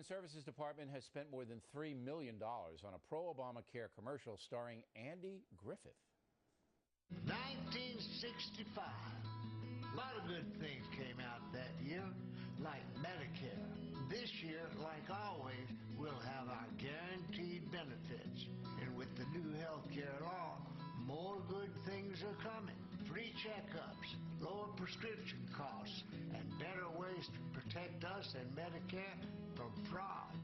Human Services Department has spent more than $3 million on a pro-Obamacare commercial starring Andy Griffith. 1965. A lot of good things came out that year, like Medicare. This year, like always, we'll have our guaranteed benefits. And with the new health care law, more good things are coming. Free checkups, lower prescription costs, and better ways to protect us and Medicare from fraud.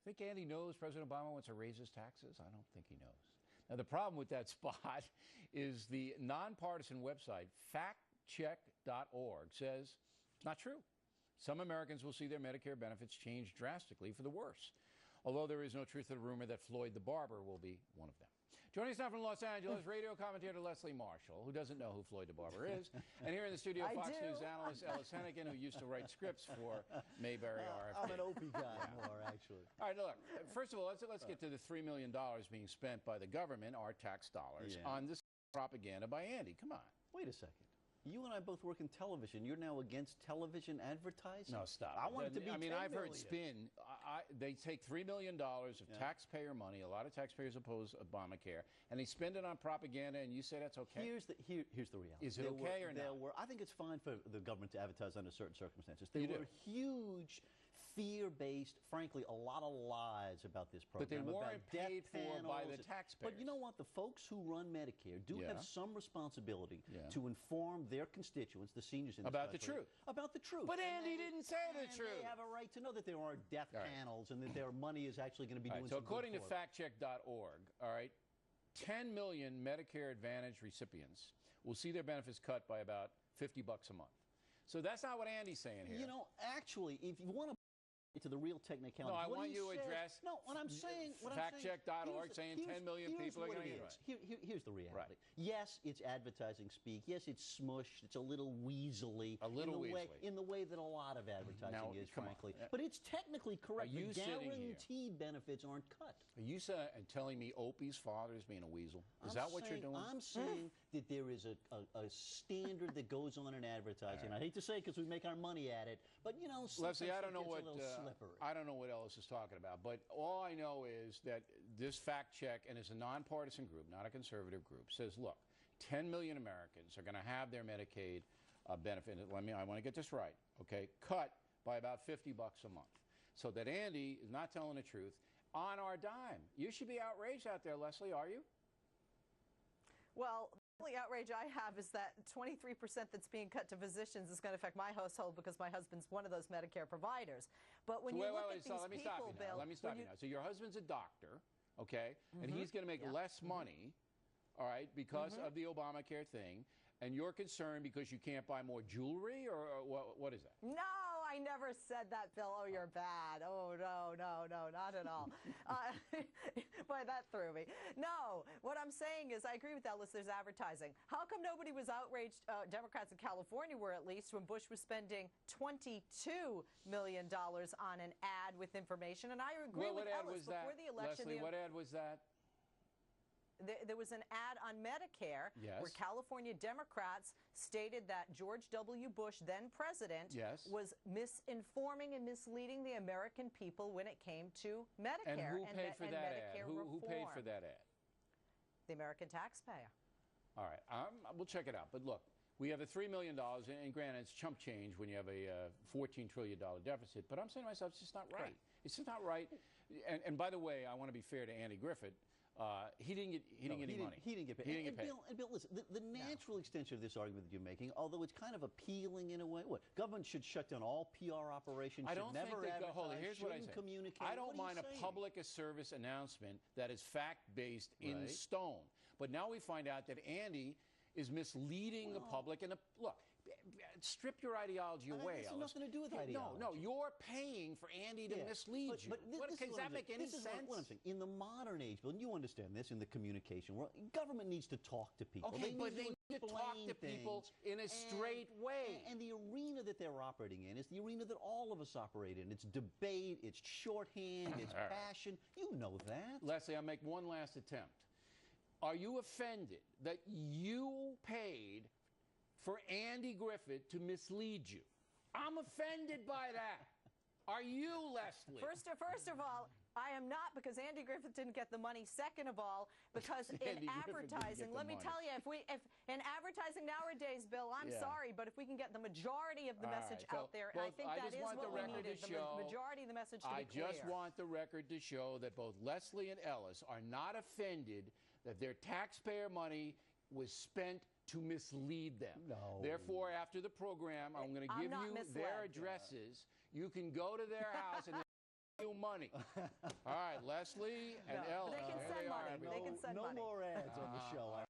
Think Andy knows President Obama wants to raise his taxes? I don't think he knows. Now, the problem with that spot is the nonpartisan website, factcheck.org, says it's not true. Some Americans will see their Medicare benefits change drastically for the worse, although there is no truth to the rumor that Floyd the barber will be one of them. Joining us now from Los Angeles, radio commentator Leslie Marshall, who doesn't know who Floyd the barber is, and here in the studio, Fox News analyst Ellis Henican, who used to write scripts for Mayberry RFD. I'm an Opie guy more, actually. All right, look, first of all, let's get to the $3 million being spent by the government, our tax dollars, on this propaganda by Andy. Come on. Wait a second. You and I both work in television. You're now against television advertising? No, stop. I want it to be 10 million. I've heard spin. They take $3 million of taxpayer money. A lot of taxpayers oppose Obamacare, and they spend it on propaganda, and you say that's okay? Here's the reality. Is it okay or not? I think it's fine for the government to advertise under certain circumstances. There were huge, fear-based, frankly, a lot of lies about this program. But they weren't paid for by the taxpayers. But you know what? The folks who run Medicare do have some responsibility to inform their constituents, the seniors in this about country, the truth. About the truth. But Andy didn't say the truth. They have a right to know that there are death panels and that their money is actually going to be doing something. So according to factcheck.org, all right, 10 million Medicare Advantage recipients will see their benefits cut by about $50 a month. So that's not what Andy's saying here. You know, actually, if you want to to the real technicality. No, I want you to address factcheck.org saying 10 million people are going to get it. Here's the reality. Yes, it's advertising speak. Yes, it's smushed. It's a little weasely. In the way that a lot of advertising is, frankly. But it's technically correct. The guaranteed benefits aren't cut. Are you telling me Opie's father is being a weasel? Is that what you're doing? I'm saying that there is a standard that goes on in advertising. I hate to say it because we make our money at it, but you know, Leslie, I don't know what Ellis is talking about, but all I know is that this fact check, and it's a nonpartisan group, not a conservative group, says, look, 10 million Americans are going to have their Medicaid benefit. I want to get this right, okay? Cut by about $50 a month. So that Andy is not telling the truth on our dime. You should be outraged out there, Leslie, are you? Well, the only outrage I have is that 23% that's being cut to physicians is going to affect my household because my husband's one of those Medicare providers. But when you look at these let me stop you now. So your husband's a doctor, okay, and he's going to make less money, all right, because of the Obamacare thing, and you're concerned because you can't buy more jewelry, or what is that? No, I never said that, Bill. Oh, you're bad. Oh, no, not at all. Boy, that threw me. No, what I'm saying is I agree with Ellis, there's advertising. How come nobody was outraged, Democrats in California were at least, when Bush was spending $22 million on an ad with information? And I agree with Ellis, before the election. Leslie, what ad was that? There was an ad on Medicare where California Democrats stated that George W. Bush, then president, was misinforming and misleading the American people when it came to Medicare. And who paid for that ad? Who paid for that ad? The American taxpayer. All right. We'll check it out. But look, we have a $3 million, and granted, it's chump change when you have a $14 trillion deficit. But I'm saying to myself, it's just not right. It's just not right. And by the way, I want to be fair to Andy Griffith. He didn't get any money. He didn't get paid. Bill, listen, the natural extension of this argument that you're making, although it's kind of appealing in a way, government should shut down all PR operations, I don't think here's what I say. Communicate. I don't mind a public service announcement that is fact-based in stone. But now we find out that Andy is misleading the public. And look, strip your ideology away. It has nothing to do with ideology. No, you're paying for Andy to mislead you. Does that make any sense? What I'm saying. In the modern age, Bill, and you understand this in the communication world, government needs to talk to people. Okay, but they need to talk to people in a straight way. And the arena that they're operating in is the arena that all of us operate in. It's debate, it's shorthand, it's passion. You know that. Leslie, I'll make one last attempt. Are you offended that you paid for Andy Griffith to mislead you? I'm offended by that. are you, Leslie? First of all, I am not, because Andy Griffith didn't get the money. Second of all, because in advertising, let me tell you, if in advertising nowadays, Bill, I'm sorry, but if we can get the majority of the message out there, I think that is what we needed. The majority of the message to be clear. I just want the record to show that both Leslie and Ellis are not offended that their taxpayer money was spent to mislead them. No. Therefore, after the program, I'm going to give you their addresses. You can go to their house and you money. All right, Leslie and Ellis. They can send money. They can send money. No more ads on the show.